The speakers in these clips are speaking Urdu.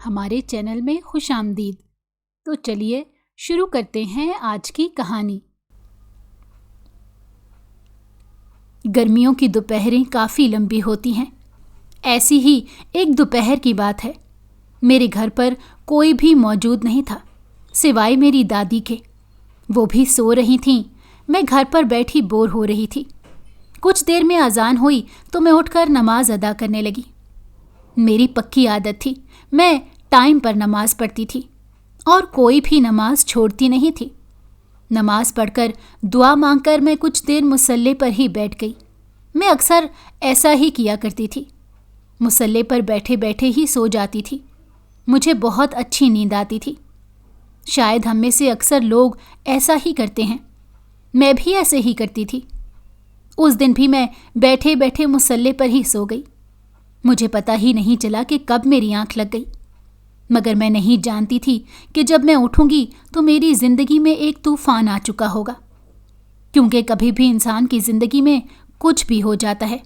ہمارے چینل میں خوش آمدید۔ تو چلیے شروع کرتے ہیں آج کی کہانی۔ گرمیوں کی دوپہریں کافی لمبی ہوتی ہیں۔ ایسی ہی ایک دوپہر کی بات ہے۔ میرے گھر پر کوئی بھی موجود نہیں تھا سوائے میری دادی کے۔ وہ بھی سو رہی تھیں۔ میں گھر پر بیٹھی بور ہو رہی تھی۔ کچھ دیر میں اذان ہوئی تو میں اٹھ کر نماز ادا کرنے لگی۔ میری پکی عادت تھی، میں ٹائم پر نماز پڑھتی تھی اور کوئی بھی نماز چھوڑتی نہیں تھی۔ نماز پڑھ کر دعا مانگ کر میں کچھ دیر مصلی پر ہی بیٹھ گئی۔ میں اکثر ایسا ہی کیا کرتی تھی، مصلی پر بیٹھے بیٹھے ہی سو جاتی تھی۔ مجھے بہت اچھی نیند آتی تھی۔ شاید ہم میں سے اکثر لوگ ایسا ہی کرتے ہیں۔ میں بھی ایسے ہی کرتی تھی۔ اس دن بھی میں بیٹھے بیٹھے مصلی پر ہی سو گئی۔ مجھے پتہ ہی نہیں چلا کہ کب میری آنکھ لگ گئی، مگر میں نہیں جانتی تھی کہ جب میں اٹھوں گی تو میری زندگی میں ایک طوفان آ چکا ہوگا، کیونکہ کبھی بھی انسان کی زندگی میں کچھ بھی ہو جاتا ہے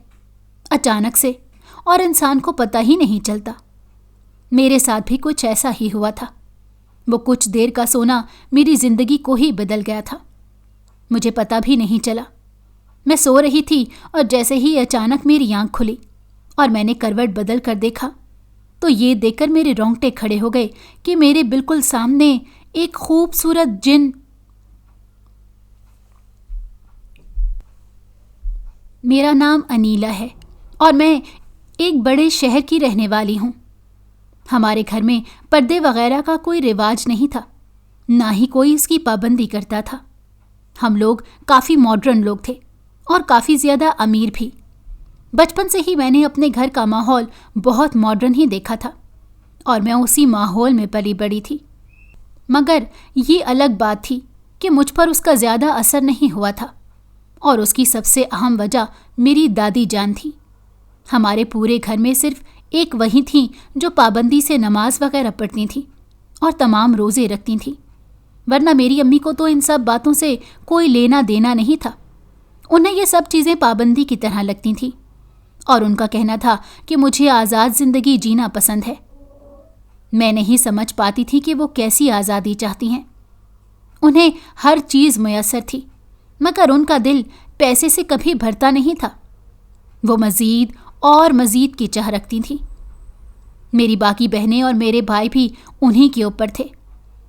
اچانک سے، اور انسان کو پتہ ہی نہیں چلتا۔ میرے ساتھ بھی کچھ ایسا ہی ہوا تھا۔ وہ کچھ دیر کا سونا میری زندگی کو ہی بدل گیا تھا۔ مجھے پتہ بھی نہیں چلا۔ میں سو رہی تھی اور جیسے ہی اچانک میری آنکھ کھلی اور میں نے کروٹ بدل کر دیکھا تو یہ دیکھ کر میرے رونگٹے کھڑے ہو گئے کہ میرے بالکل سامنے ایک خوبصورت جن میرا نام انیلا ہے اور میں ایک بڑے شہر کی رہنے والی ہوں۔ ہمارے گھر میں پردے وغیرہ کا کوئی رواج نہیں تھا، نہ ہی کوئی اس کی پابندی کرتا تھا۔ ہم لوگ کافی ماڈرن لوگ تھے اور کافی زیادہ امیر بھی۔ بچپن سے ہی میں نے اپنے گھر کا ماحول بہت ماڈرن ہی دیکھا تھا اور میں اسی ماحول میں پلی بڑھی تھی۔ مگر یہ الگ بات تھی کہ مجھ پر اس کا زیادہ اثر نہیں ہوا تھا، اور اس کی سب سے اہم وجہ میری دادی جان تھی۔ ہمارے پورے گھر میں صرف ایک وہی تھیں جو پابندی سے نماز وغیرہ پڑھتی تھیں اور تمام روزے رکھتی تھیں، ورنہ میری امی کو تو ان سب باتوں سے کوئی لینا دینا نہیں تھا۔ انہیں یہ سب چیزیں پابندی کی طرح لگتی تھیں اور ان کا کہنا تھا کہ مجھے آزاد زندگی جینا پسند ہے۔ میں نہیں سمجھ پاتی تھی کہ وہ کیسی آزادی چاہتی ہیں۔ انہیں ہر چیز میسر تھی، مگر ان کا دل پیسے سے کبھی بھرتا نہیں تھا۔ وہ مزید اور مزید کی چاہ رکھتی تھیں۔ میری باقی بہنیں اور میرے بھائی بھی انہی کے اوپر تھے۔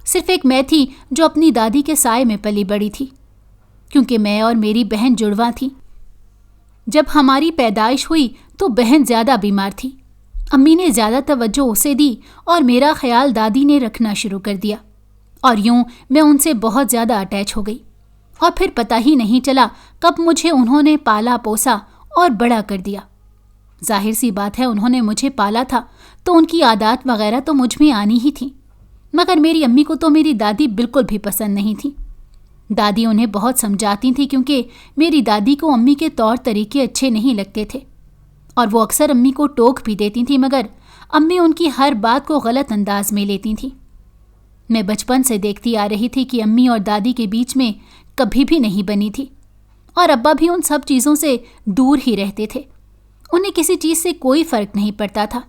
صرف ایک میں تھی جو اپنی دادی کے سائے میں پلی بڑی تھی، کیونکہ میں اور میری بہن جڑواں تھیں۔ جب ہماری پیدائش ہوئی تو بہن زیادہ بیمار تھی۔ امی نے زیادہ توجہ اسے دی اور میرا خیال دادی نے رکھنا شروع کر دیا، اور یوں میں ان سے بہت زیادہ اٹیچ ہو گئی، اور پھر پتہ ہی نہیں چلا کب مجھے انہوں نے پالا پوسا اور بڑا کر دیا۔ ظاہر سی بات ہے، انہوں نے مجھے پالا تھا تو ان کی عادات وغیرہ تو مجھ میں آنی ہی تھیں، مگر میری امی کو تو میری دادی بالکل بھی پسند نہیں تھی۔ دادی انہیں بہت سمجھاتی تھی کیونکہ میری دادی کو امی کے طور طریقے اچھے نہیں لگتے تھے، اور وہ اکثر امی کو ٹوک بھی دیتی تھیں، مگر امی ان کی ہر بات کو غلط انداز میں لیتی تھیں۔ میں بچپن سے دیکھتی آ رہی تھی کہ امی اور دادی کے بیچ میں کبھی بھی نہیں بنی تھی، اور ابا بھی ان سب چیزوں سے دور ہی رہتے تھے۔ انہیں کسی چیز سے کوئی فرق نہیں پڑتا تھا،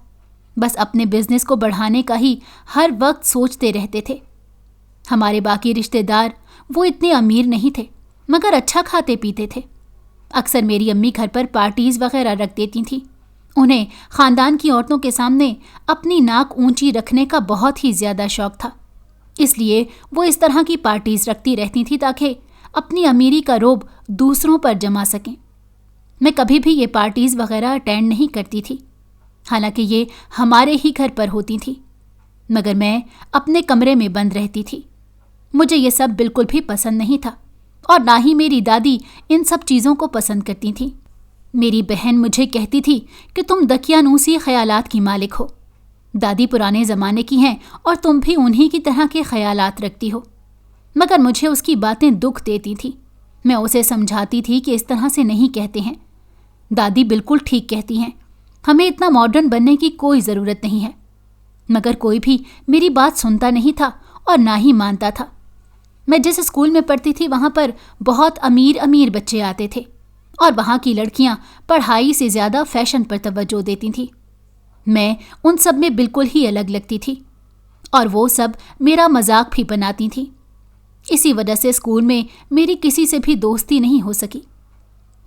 بس اپنے بزنس کو بڑھانے کا ہی ہر وقت سوچتے رہتے تھے۔ ہمارے باقی رشتہ دار وہ اتنے امیر نہیں تھے، مگر اچھا کھاتے پیتے تھے۔ اکثر میری امی گھر پر پارٹیز وغیرہ رکھ دیتی تھیں۔ انہیں خاندان کی عورتوں کے سامنے اپنی ناک اونچی رکھنے کا بہت ہی زیادہ شوق تھا، اس لیے وہ اس طرح کی پارٹیز رکھتی رہتی تھیں تاکہ اپنی امیری کا رعب دوسروں پر جما سکیں۔ میں کبھی بھی یہ پارٹیز وغیرہ اٹینڈ نہیں کرتی تھی، حالانکہ یہ ہمارے ہی گھر پر ہوتی تھی، مگر میں اپنے کمرے میں بند رہتی تھی۔ مجھے یہ سب بالکل بھی پسند نہیں تھا، اور نہ ہی میری دادی ان سب چیزوں کو پسند کرتی تھیں۔ میری بہن مجھے کہتی تھی کہ تم دقیانوسی خیالات کی مالک ہو، دادی پرانے زمانے کی ہیں اور تم بھی انہی کی طرح کے خیالات رکھتی ہو، مگر مجھے اس کی باتیں دکھ دیتی تھی۔ میں اسے سمجھاتی تھی کہ اس طرح سے نہیں کہتے ہیں، دادی بالکل ٹھیک کہتی ہیں، ہمیں اتنا ماڈرن بننے کی کوئی ضرورت نہیں ہے، مگر کوئی بھی میری بات سنتا نہیں تھا اور نہ ہی مانتا تھا۔ میں جس اسکول میں پڑھتی تھی وہاں پر بہت امیر بچے آتے تھے، اور وہاں کی لڑکیاں پڑھائی سے زیادہ فیشن پر توجہ دیتی تھیں۔ میں ان سب میں بالکل ہی الگ لگتی تھی۔ اور وہ سب میرا مذاق بھی بناتی تھیں۔ اسی وجہ سے اسکول میں میری کسی سے بھی دوستی نہیں ہو سکی۔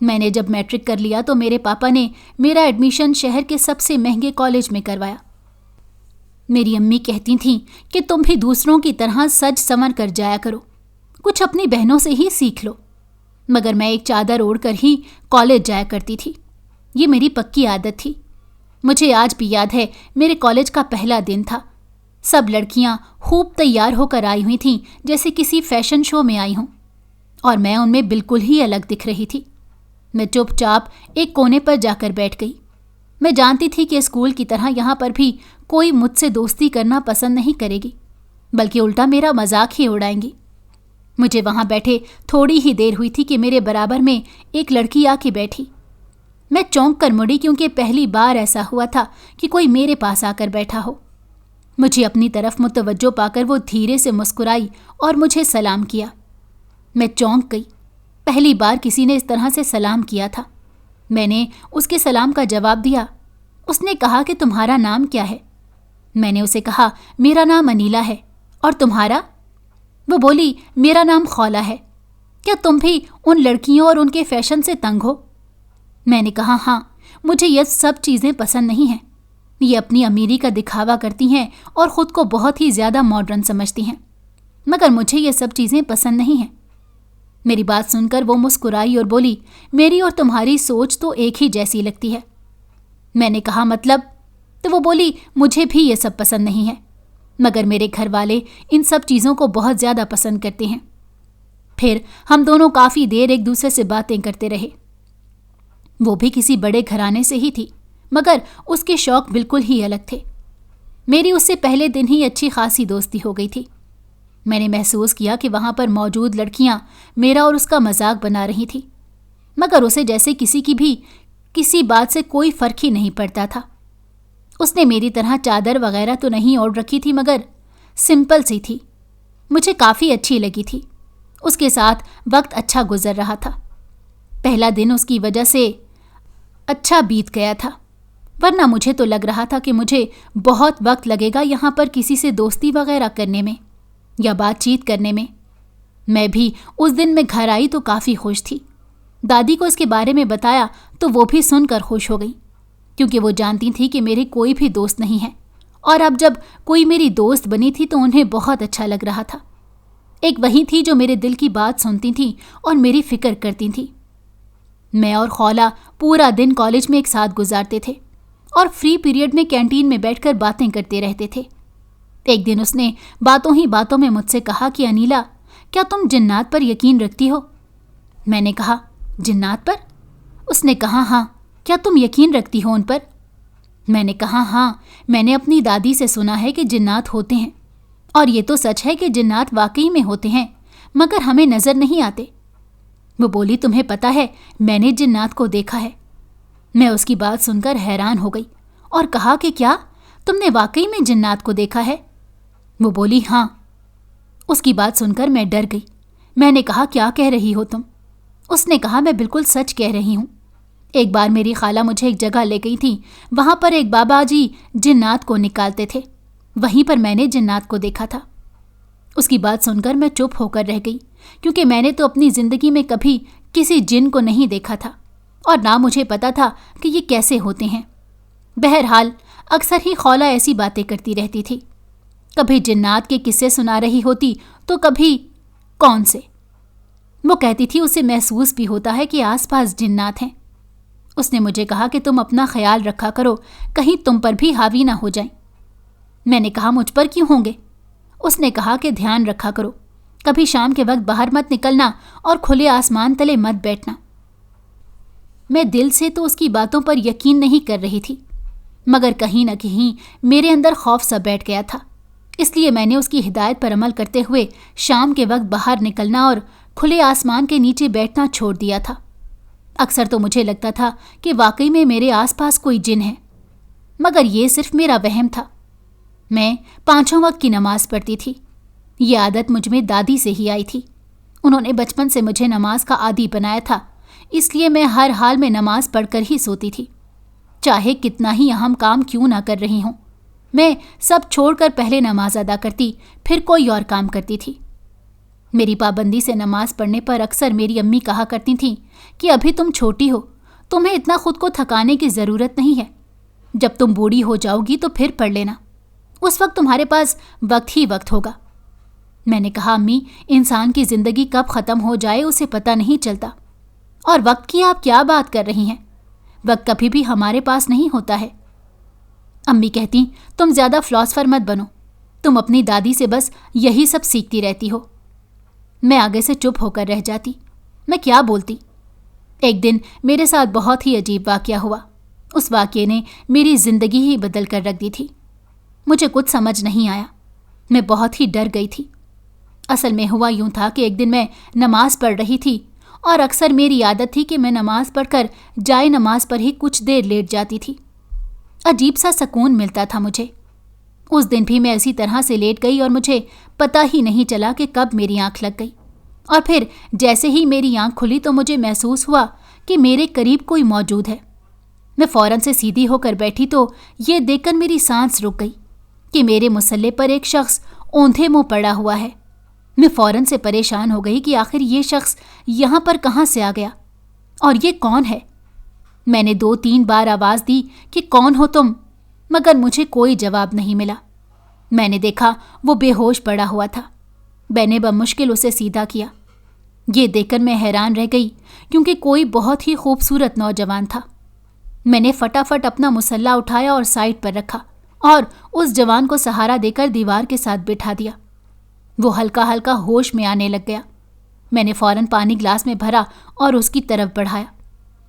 میں نے جب میٹرک کر لیا تو میرے پاپا نے میرا ایڈمیشن شہر کے سب سے مہنگے کالج میں کروایا۔ میری امی کہتی تھیں کہ تم بھی دوسروں کی طرح سج سنور کر جایا کرو، کچھ اپنی بہنوں سے ہی سیکھ لو، مگر میں ایک چادر اوڑھ کر ہی کالج جایا کرتی تھی۔ یہ میری پکی عادت تھی۔ مجھے آج بھی یاد ہے، میرے کالج کا پہلا دن تھا۔ سب لڑکیاں خوب تیار ہو کر آئی ہوئی تھیں، جیسے کسی فیشن شو میں آئی ہوں، اور میں ان میں بالکل ہی الگ دکھ رہی تھی۔ میں چپ چاپ ایک کونے پر جا کر بیٹھ گئی۔ میں جانتی تھی کہ اسکول کی طرح یہاں پر بھی کوئی مجھ سے دوستی کرنا پسند نہیں کرے گی، بلکہ الٹا میرا مذاق ہی اڑائیں گی۔ مجھے وہاں بیٹھے تھوڑی ہی دیر ہوئی تھی کہ میرے برابر میں ایک لڑکی آ کے بیٹھی۔ میں چونک کر مڑی، کیونکہ پہلی بار ایسا ہوا تھا کہ کوئی میرے پاس آ کر بیٹھا ہو۔ مجھے اپنی طرف متوجہ پا کر وہ دھیرے سے مسکرائی اور مجھے سلام کیا۔ میں چونک گئی، پہلی بار کسی نے اس طرح سے سلام کیا تھا۔ میں نے اس کے سلام کا جواب دیا۔ اس نے کہا کہ تمہارا نام کیا ہے؟ میں نے اسے کہا میرا نام انیلا ہے، اور تمہارا؟ وہ بولی میرا نام خولا ہے۔ کیا تم بھی ان لڑکیوں اور ان کے فیشن سے تنگ ہو؟ میں نے کہا ہاں، مجھے یہ سب چیزیں پسند نہیں ہیں۔ یہ اپنی امیری کا دکھاوا کرتی ہیں اور خود کو بہت ہی زیادہ ماڈرن سمجھتی ہیں، مگر مجھے یہ سب چیزیں پسند نہیں ہیں۔ میری بات سن کر وہ مسکرائی اور بولی میری اور تمہاری سوچ تو ایک ہی جیسی لگتی ہے۔ میں نے کہا مطلب؟ تو وہ بولی مجھے بھی یہ سب پسند نہیں ہے، مگر میرے گھر والے ان سب چیزوں کو بہت زیادہ پسند کرتے ہیں۔ پھر ہم دونوں کافی دیر ایک دوسرے سے باتیں کرتے رہے۔ وہ بھی کسی بڑے گھرانے سے ہی تھی، مگر اس کے شوق بالکل ہی الگ تھے۔ میری اس سے پہلے دن ہی اچھی خاصی دوستی ہو گئی تھی۔ میں نے محسوس کیا کہ وہاں پر موجود لڑکیاں میرا اور اس کا مذاق بنا رہی تھیں، مگر اسے جیسے کسی کی بھی کسی بات سے کوئی فرق ہی نہیں پڑتا تھا۔ اس نے میری طرح چادر وغیرہ تو نہیں اوڑھ رکھی تھی، مگر سمپل سی تھی۔ مجھے کافی اچھی لگی تھی۔ اس کے ساتھ وقت اچھا گزر رہا تھا۔ پہلا دن اس کی وجہ سے اچھا بیت گیا تھا، ورنہ مجھے تو لگ رہا تھا کہ مجھے بہت وقت لگے گا یہاں پر کسی سے دوستی وغیرہ کرنے میں یا بات چیت کرنے میں۔ میں بھی اس دن میں گھر آئی تو کافی خوش تھی۔ دادی کو اس کے بارے میں بتایا تو وہ بھی سن کر خوش ہو گئی، کیونکہ وہ جانتی تھی کہ میرے کوئی بھی دوست نہیں ہے، اور اب جب کوئی میری دوست بنی تھی تو انہیں بہت اچھا لگ رہا تھا۔ ایک وہی تھی جو میرے دل کی بات سنتی تھی اور میری فکر کرتی تھی۔ میں اور خولا پورا دن کالج میں ایک ساتھ گزارتے تھے اور فری پیریڈ میں کینٹین میں بیٹھ کر باتیں کرتے رہتے تھے۔ ایک دن اس نے باتوں ہی باتوں میں مجھ سے کہا کہ انیلا، کیا تم جنات پر یقین رکھتی ہو؟ میں نے کہا جنات پر؟ اس نے کہا ہاں، کیا تم یقین رکھتی ہو ان پر؟ میں نے کہا ہاں، میں نے اپنی دادی سے سنا ہے کہ جنات ہوتے ہیں، اور یہ تو سچ ہے کہ جنات واقعی میں ہوتے ہیں، مگر ہمیں نظر نہیں آتے۔ وہ بولی تمہیں پتہ ہے میں نے جنات کو دیکھا ہے۔ میں اس کی بات سن کر حیران ہو گئی اور کہا کہ کیا تم نے واقعی میں جنات کو دیکھا ہے؟ وہ بولی ہاں۔ اس کی بات سن کر میں ڈر گئی۔ میں نے کہا کیا کہہ رہی ہو تم؟ اس نے کہا میں بالکل سچ کہہ رہی ہوں۔ ایک بار میری خالہ مجھے ایک جگہ لے گئی تھی، وہاں پر ایک بابا جی جنات کو نکالتے تھے، وہیں پر میں نے جنات کو دیکھا تھا۔ اس کی بات سن کر میں چپ ہو کر رہ گئی، کیونکہ میں نے تو اپنی زندگی میں کبھی کسی جن کو نہیں دیکھا تھا، اور نہ مجھے پتا تھا کہ یہ کیسے ہوتے ہیں۔ بہرحال اکثر ہی خولا ایسی باتیں کرتی رہتی تھی، کبھی جنات کے قصے سنا رہی ہوتی تو کبھی کون سے۔ وہ کہتی تھی اسے محسوس بھی ہوتا ہے کہ آس پاس جنات ہیں۔ اس نے مجھے کہا کہ تم اپنا خیال رکھا کرو، کہیں تم پر بھی حاوی نہ ہو جائیں۔ میں نے کہا مجھ پر کیوں ہوں گے؟ اس نے کہا کہ دھیان رکھا کرو، کبھی شام کے وقت باہر مت نکلنا اور کھلے آسمان تلے مت بیٹھنا۔ میں دل سے تو اس کی باتوں پر یقین نہیں کر رہی تھی، مگر کہیں نہ کہیں میرے اندر خوف سا بیٹھ گیا تھا۔ اس لیے میں نے اس کی ہدایت پر عمل کرتے ہوئے شام کے وقت باہر نکلنا اور کھلے آسمان کے نیچے بیٹھنا چھوڑ دیا تھا۔ اکثر تو مجھے لگتا تھا کہ واقعی میں میرے آس پاس کوئی جن ہے، مگر یہ صرف میرا وہم تھا۔ میں 5 وقت کی نماز پڑھتی تھی۔ یہ عادت مجھ میں دادی سے ہی آئی تھی۔ انہوں نے بچپن سے مجھے نماز کا عادی بنایا تھا، اس لیے میں ہر حال میں نماز پڑھ کر ہی سوتی تھی، چاہے کتنا ہی اہم کام کیوں نہ کر رہی ہوں۔ میں سب چھوڑ کر پہلے نماز ادا کرتی، پھر کوئی اور کام کرتی تھی۔ میری پابندی سے نماز پڑھنے پر اکثر میری امی کہا کرتی تھیں کہ ابھی تم چھوٹی ہو، تمہیں اتنا خود کو تھکانے کی ضرورت نہیں ہے، جب تم بوڑھی ہو جاؤ گی تو پھر پڑھ لینا، اس وقت تمہارے پاس وقت ہی وقت ہوگا۔ میں نے کہا امی، انسان کی زندگی کب ختم ہو جائے اسے پتہ نہیں چلتا، اور وقت کی آپ کیا بات کر رہی ہیں؟ وقت کبھی بھی ہمارے پاس نہیں ہوتا ہے۔ امی کہتی تم زیادہ فلاسفر مت بنو، تم اپنی دادی سے بس یہی سب سیکھتی رہتی ہو۔ میں آگے سے چپ ہو کر رہ جاتی، میں کیا بولتی؟ ایک دن میرے ساتھ بہت ہی عجیب واقعہ ہوا۔ اس واقعے نے میری زندگی ہی بدل کر رکھ دی تھی۔ مجھے کچھ سمجھ نہیں آیا، میں بہت ہی ڈر گئی تھی۔ اصل میں ہوا یوں تھا کہ ایک دن میں نماز پڑھ رہی تھی، اور اکثر میری عادت تھی کہ میں نماز پڑھ کر جائے نماز پر ہی کچھ دیر لیٹ جاتی تھی۔ عجیب سا سکون ملتا تھا مجھے۔ اس دن بھی میں اسی طرح سے لیٹ گئی اور مجھے پتہ ہی نہیں چلا کہ کب میری آنکھ لگ گئی، اور پھر جیسے ہی میری آنکھ کھلی تو مجھے محسوس ہوا کہ میرے قریب کوئی موجود ہے۔ میں فوراً سے سیدھی ہو کر بیٹھی تو یہ دیکھ کر میری سانس رک گئی کہ میرے مصلے پر ایک شخص اوندھے منہ پڑا ہوا ہے۔ میں فوراً سے پریشان ہو گئی کہ آخر یہ شخص یہاں پر کہاں سے آ گیا، اور یہ کون ہے؟ میں نے 2-3 بار آواز دی کہ کون ہو تم، مگر مجھے کوئی جواب نہیں ملا۔ میں نے دیکھا وہ بے ہوش پڑا ہوا تھا۔ میں نے بمشکل اسے سیدھا کیا۔ یہ دیکھ کر میں حیران رہ گئی کیونکہ کوئی بہت ہی خوبصورت نوجوان تھا۔ میں نے فٹافٹ اپنا مسلح اٹھایا اور سائڈ پر رکھا اور اس جوان کو سہارا دے کر دیوار کے ساتھ بٹھا دیا۔ وہ ہلکا ہلکا ہوش میں آنے لگ گیا۔ میں نے فوراً پانی گلاس میں بھرا اور اس کی طرف بڑھایا،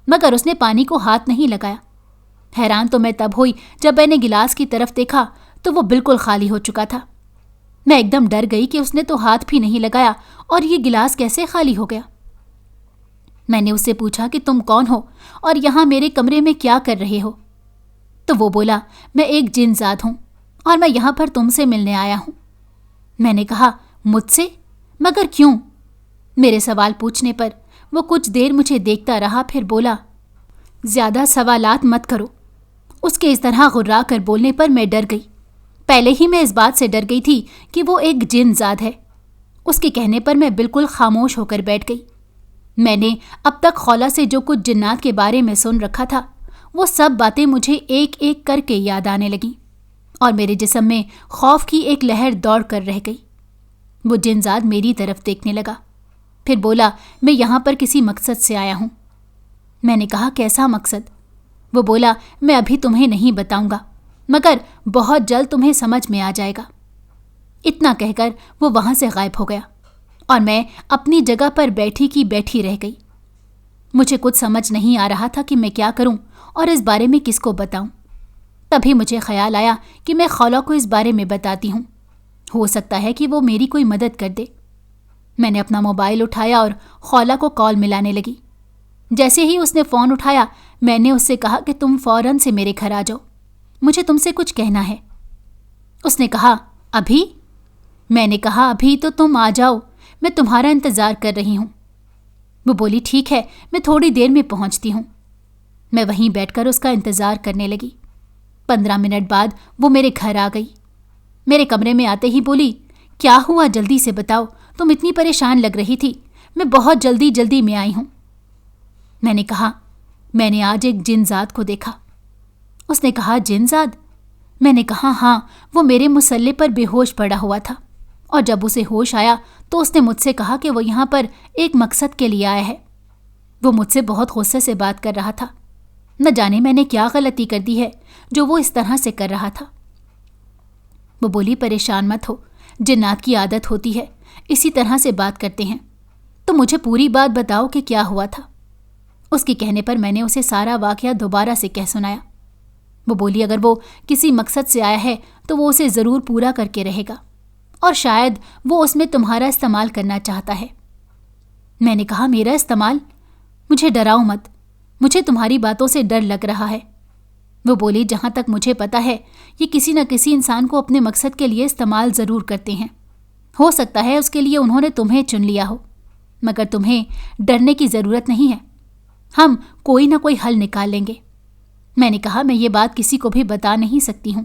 مگر اس نے پانی کو ہاتھ نہیں لگایا۔ حیران تو میں تب ہوئی جب میں نے گلاس کی طرف دیکھا تو وہ بالکل خالی ہو چکا تھا۔ میں ایک دم ڈر گئی کہ اس نے تو ہاتھ بھی نہیں لگایا اور یہ گلاس کیسے خالی ہو گیا۔ میں نے اس سے پوچھا کہ تم کون ہو اور یہاں میرے کمرے میں کیا کر رہے ہو؟ تو وہ بولا میں ایک جن زاد ہوں اور میں یہاں پر تم سے ملنے آیا ہوں۔ میں نے کہا مجھ سے؟ مگر کیوں؟ میرے سوال پوچھنے پر وہ کچھ دیر مجھے دیکھتا رہا، پھر بولا زیادہ سوالات مت کرو۔ اس کے اس طرح غرا کر بولنے پر میں ڈر گئی۔ پہلے ہی میں اس بات سے ڈر گئی تھی کہ وہ ایک جن زاد ہے۔ اس کے کہنے پر میں بالکل خاموش ہو کر بیٹھ گئی۔ میں نے اب تک خولا سے جو کچھ جنات کے بارے میں سن رکھا تھا وہ سب باتیں مجھے ایک ایک کر کے یاد آنے لگیں، اور میرے جسم میں خوف کی ایک لہر دوڑ کر رہ گئی۔ وہ جن زاد میری طرف دیکھنے لگا، پھر بولا میں یہاں پر کسی مقصد سے آیا ہوں۔ میں نے کہا کیسا مقصد؟ وہ بولا میں ابھی تمہیں نہیں بتاؤں گا، مگر بہت جلد تمہیں سمجھ میں آ جائے گا۔ اتنا کہہ کر وہ وہاں سے غائب ہو گیا اور میں اپنی جگہ پر بیٹھی کی بیٹھی رہ گئی۔ مجھے کچھ سمجھ نہیں آ رہا تھا کہ میں کیا کروں اور اس بارے میں کس کو بتاؤں۔ تبھی مجھے خیال آیا کہ میں خولا کو اس بارے میں بتاتی ہوں، ہو سکتا ہے کہ وہ میری کوئی مدد کر دے۔ میں نے اپنا موبائل اٹھایا اور خولا کو کال ملانے لگی۔ جیسے ہی اس نے فون اٹھایا میں نے اس سے کہا کہ تم فوراً سے میرے گھر آ جاؤ، مجھے تم سے کچھ کہنا ہے۔ اس نے کہا ابھی؟ میں نے کہا ابھی تو تم آ جاؤ، میں تمہارا انتظار کر رہی ہوں۔ وہ بولی ٹھیک ہے، میں تھوڑی دیر میں پہنچتی ہوں۔ میں وہیں بیٹھ کر اس کا انتظار کرنے لگی۔ 15 منٹ بعد وہ میرے گھر آ گئی۔ میرے کمرے میں آتے ہی بولی کیا ہوا، جلدی سے بتاؤ، تم اتنی پریشان لگ رہی تھی، میں بہت جلدی میں آئی ہوں۔ میں نے کہا میں نے آج ایک جن زاد کو دیکھا۔ اس نے کہا جن زاد؟ میں نے کہا ہاں، وہ میرے مسلے پر بے ہوش پڑا ہوا تھا، اور جب اسے ہوش آیا تو اس نے مجھ سے کہا کہ وہ یہاں پر ایک مقصد کے لیے آیا ہے۔ وہ مجھ سے بہت غصے سے بات کر رہا تھا، نہ جانے میں نے کیا غلطی کر دی ہے جو وہ اس طرح سے کر رہا تھا۔ وہ بولی پریشان مت ہو، جنات کی عادت ہوتی ہے، اسی طرح سے بات کرتے ہیں، تو مجھے پوری بات بتاؤ کہ کیا ہوا تھا۔ اس کے کہنے پر میں نے اسے سارا واقعہ دوبارہ سے کہہ سنایا۔ وہ بولی اگر وہ کسی مقصد سے آیا ہے تو وہ اسے ضرور پورا کر کے رہے گا، اور شاید وہ اس میں تمہارا استعمال کرنا چاہتا ہے۔ میں نے کہا میرا استعمال؟ مجھے ڈراؤ مت، مجھے تمہاری باتوں سے ڈر لگ رہا ہے۔ وہ بولی جہاں تک مجھے پتا ہے یہ کسی نہ کسی انسان کو اپنے مقصد کے لیے استعمال ضرور کرتے ہیں، ہو سکتا ہے اس کے لیے انہوں نے تمہیں چن لیا ہو، مگر تمہیں ڈرنے کی ضرورت نہیں ہے، ہم کوئی نہ کوئی حل نکال لیں گے۔ میں نے کہا میں یہ بات کسی کو بھی بتا نہیں سکتی ہوں،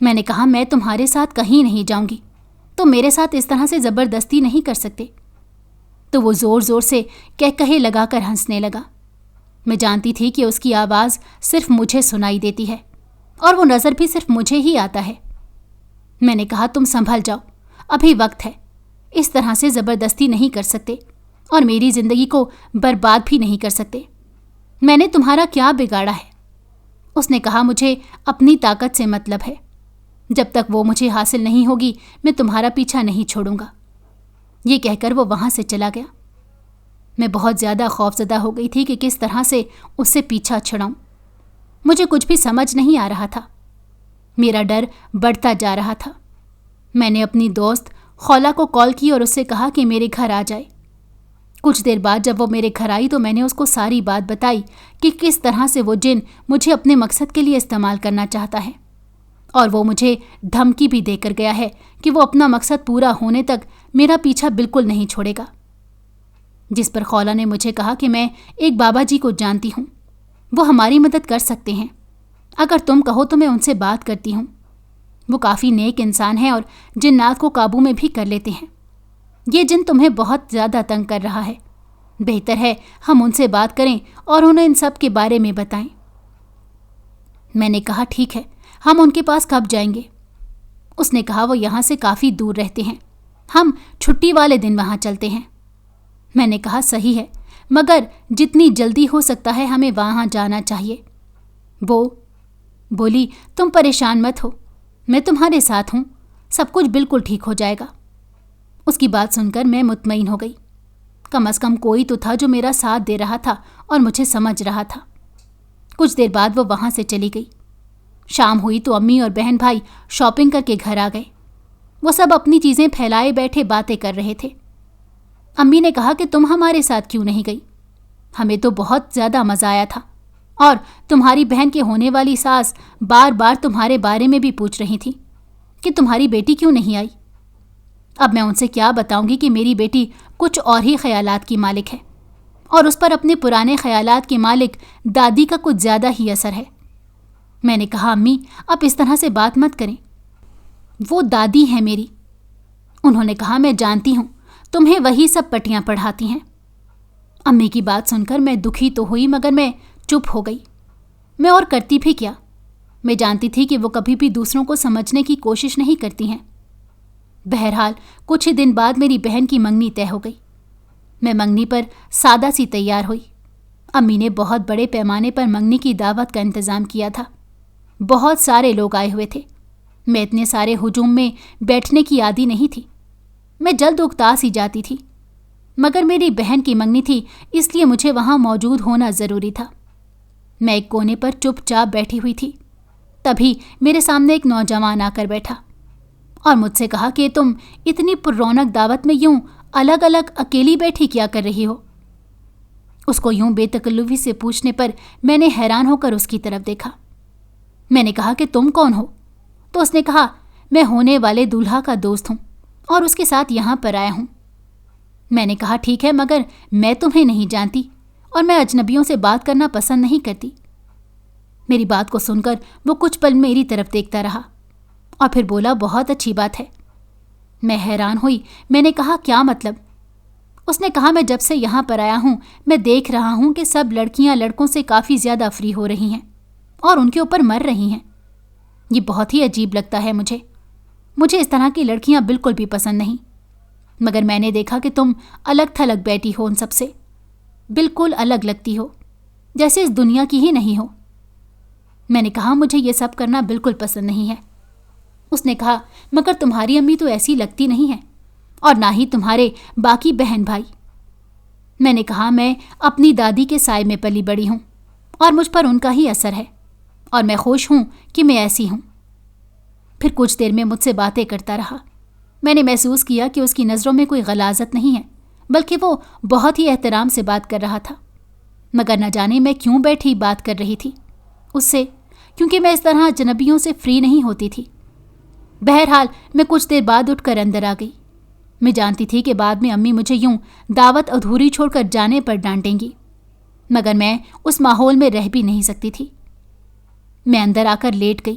میں نے کہا میں تمہارے ساتھ کہیں نہیں جاؤں گی، تم میرے ساتھ اس طرح سے زبردستی نہیں کر سکتے۔ تو وہ زور زور سے کہے لگا کر ہنسنے لگا۔ میں جانتی تھی کہ اس کی آواز صرف مجھے سنائی دیتی ہے اور وہ نظر بھی صرف مجھے ہی آتا ہے۔ میں نے کہا تم سنبھل جاؤ، ابھی وقت ہے، اس طرح سے زبردستی نہیں کر سکتے اور میری زندگی کو برباد بھی نہیں کر سکتے۔ میں نے تمہارا کیا بگاڑا ہے؟ اس نے کہا مجھے اپنی طاقت سے مطلب ہے، جب تک وہ مجھے حاصل نہیں ہوگی میں تمہارا پیچھا نہیں چھوڑوں گا۔ یہ کہہ کر وہ وہاں سے چلا گیا۔ میں بہت زیادہ خوفزدہ ہو گئی تھی کہ کس طرح سے اس سے پیچھا چھڑاؤں۔ مجھے کچھ بھی سمجھ نہیں آ رہا تھا، میرا ڈر بڑھتا جا رہا تھا۔ میں نے اپنی دوست خولا کو کال کی اور اس سے کہا کہ میرے گھر آ جائے۔ کچھ دیر بعد جب وہ میرے گھر آئی تو میں نے اس کو ساری بات بتائی کہ کس طرح سے وہ جن مجھے اپنے مقصد کے لیے استعمال کرنا چاہتا ہے، اور وہ مجھے دھمکی بھی دے کر گیا ہے کہ وہ اپنا مقصد پورا ہونے تک میرا پیچھا بالکل نہیں چھوڑے گا۔ جس پر خولا نے مجھے کہا کہ میں ایک بابا جی کو جانتی ہوں، وہ ہماری مدد کر سکتے ہیں، اگر تم کہو تو میں ان سے بات کرتی ہوں۔ وہ کافی نیک انسان ہیں اور جنات کو قابو میں بھی کر لیتے ہیں۔ یہ جن تمہیں بہت زیادہ تنگ کر رہا ہے، بہتر ہے ہم ان سے بات کریں اور انہیں ان سب کے بارے میں بتائیں۔ میں نے کہا ٹھیک ہے، ہم ان کے پاس کب جائیں گے؟ اس نے کہا وہ یہاں سے کافی دور رہتے ہیں، ہم چھٹی والے دن وہاں چلتے ہیں۔ میں نے کہا صحیح ہے، مگر جتنی جلدی ہو سکتا ہے ہمیں وہاں جانا چاہیے۔ وہ بولی تم پریشان مت ہو، میں تمہارے ساتھ ہوں، سب کچھ بالکل ٹھیک ہو جائے گا۔ اس کی بات سن کر میں مطمئن ہو گئی، کم از کم کوئی تو تھا جو میرا ساتھ دے رہا تھا اور مجھے سمجھ رہا تھا۔ کچھ دیر بعد وہ وہاں سے چلی گئی۔ شام ہوئی تو امی اور بہن بھائی شاپنگ کر کے گھر آ گئے۔ وہ سب اپنی چیزیں پھیلائے بیٹھے باتیں کر رہے تھے۔ امی نے کہا کہ تم ہمارے ساتھ کیوں نہیں گئی؟ ہمیں تو بہت زیادہ مزہ آیا تھا، اور تمہاری بہن کے ہونے والی ساس بار بار تمہارے بارے میں بھی پوچھ رہی تھی کہ تمہاری بیٹی کیوں نہیں آئی۔ اب میں ان سے کیا بتاؤں گی کہ میری بیٹی کچھ اور ہی خیالات کی مالک ہے، اور اس پر اپنے پرانے خیالات کے مالک دادی کا کچھ زیادہ ہی اثر ہے۔ میں نے کہا امی آپ اس طرح سے بات مت کریں، وہ دادی ہیں میری۔ انہوں نے کہا میں جانتی ہوں، تمہیں وہی سب پٹیاں پڑھاتی ہیں۔ امی کی بات سن کر میں دکھی تو ہوئی مگر میں چپ ہو گئی۔ میں اور کرتی بھی کیا؟ میں جانتی تھی کہ وہ کبھی بھی دوسروں کو سمجھنے کی کوشش نہیں کرتی ہیں۔ بہرحال کچھ ہی دن بعد میری بہن کی منگنی طے ہو گئی۔ میں منگنی پر سادہ سی تیار ہوئی۔ امی نے بہت بڑے پیمانے پر منگنی کی دعوت کا انتظام کیا تھا۔ بہت سارے لوگ آئے ہوئے تھے۔ میں اتنے سارے ہجوم میں بیٹھنے کی عادی نہیں تھی، میں جلد اکتا سی جاتی تھی، مگر میری بہن کی منگنی تھی اس لیے مجھے وہاں موجود ہونا ضروری تھا۔ میں ایک کونے پر چپ چاپ بیٹھی ہوئی تھی، تبھی میرے سامنے ایک نوجوان آ کر بیٹھا اور مجھ سے کہا کہ تم اتنی پر رونق دعوت میں یوں الگ الگ اکیلی بیٹھی کیا کر رہی ہو؟ اس کو یوں بے تکلفی سے پوچھنے پر میں نے حیران ہو کر اس کی طرف دیکھا۔ میں نے کہا کہ تم کون ہو؟ تو اس نے کہا میں ہونے والے دولہا کا دوست ہوں اور اس کے ساتھ یہاں پر آیا ہوں۔ میں نے کہا ٹھیک ہے، مگر میں تمہیں نہیں جانتی اور میں اجنبیوں سے بات کرنا پسند نہیں کرتی۔ میری بات کو سن کر وہ کچھ پل میری طرف دیکھتا رہا اور پھر بولا بہت اچھی بات ہے۔ میں حیران ہوئی، میں نے کہا کیا مطلب؟ اس نے کہا میں جب سے یہاں پر آیا ہوں میں دیکھ رہا ہوں کہ سب لڑکیاں لڑکوں سے کافی زیادہ فری ہو رہی ہیں اور ان کے اوپر مر رہی ہیں۔ یہ بہت ہی عجیب لگتا ہے مجھے اس طرح کی لڑکیاں بالکل بھی پسند نہیں، مگر میں نے دیکھا کہ تم الگ تھلگ بیٹھی ہو ان سب سے، بالکل الگ لگتی ہو، جیسے اس دنیا کی ہی نہیں ہو۔ میں نے کہا مجھے یہ سب کرنا بالکل پسند نہیں ہے۔ اس نے کہا مگر تمہاری امی تو ایسی لگتی نہیں ہے، اور نہ ہی تمہارے باقی بہن بھائی۔ میں نے کہا میں اپنی دادی کے سائے میں پلی بڑی ہوں اور مجھ پر ان کا ہی اثر ہے، اور میں خوش ہوں کہ میں ایسی ہوں۔ پھر کچھ دیر میں مجھ سے باتیں کرتا رہا۔ میں نے محسوس کیا کہ اس کی نظروں میں کوئی غلاظت نہیں ہے، بلکہ وہ بہت ہی احترام سے بات کر رہا تھا، مگر نہ جانے میں کیوں بیٹھی بات کر رہی تھی اس سے، کیونکہ میں اس طرح اجنبیوں سے فری نہیں ہوتی تھی۔ بہرحال میں کچھ دیر بعد اٹھ کر اندر آ گئی۔ میں جانتی تھی کہ بعد میں امی مجھے یوں دعوت ادھوری چھوڑ کر جانے پر ڈانٹیں گی، مگر میں اس ماحول میں رہ بھی نہیں سکتی تھی۔ میں اندر آ کر لیٹ گئی۔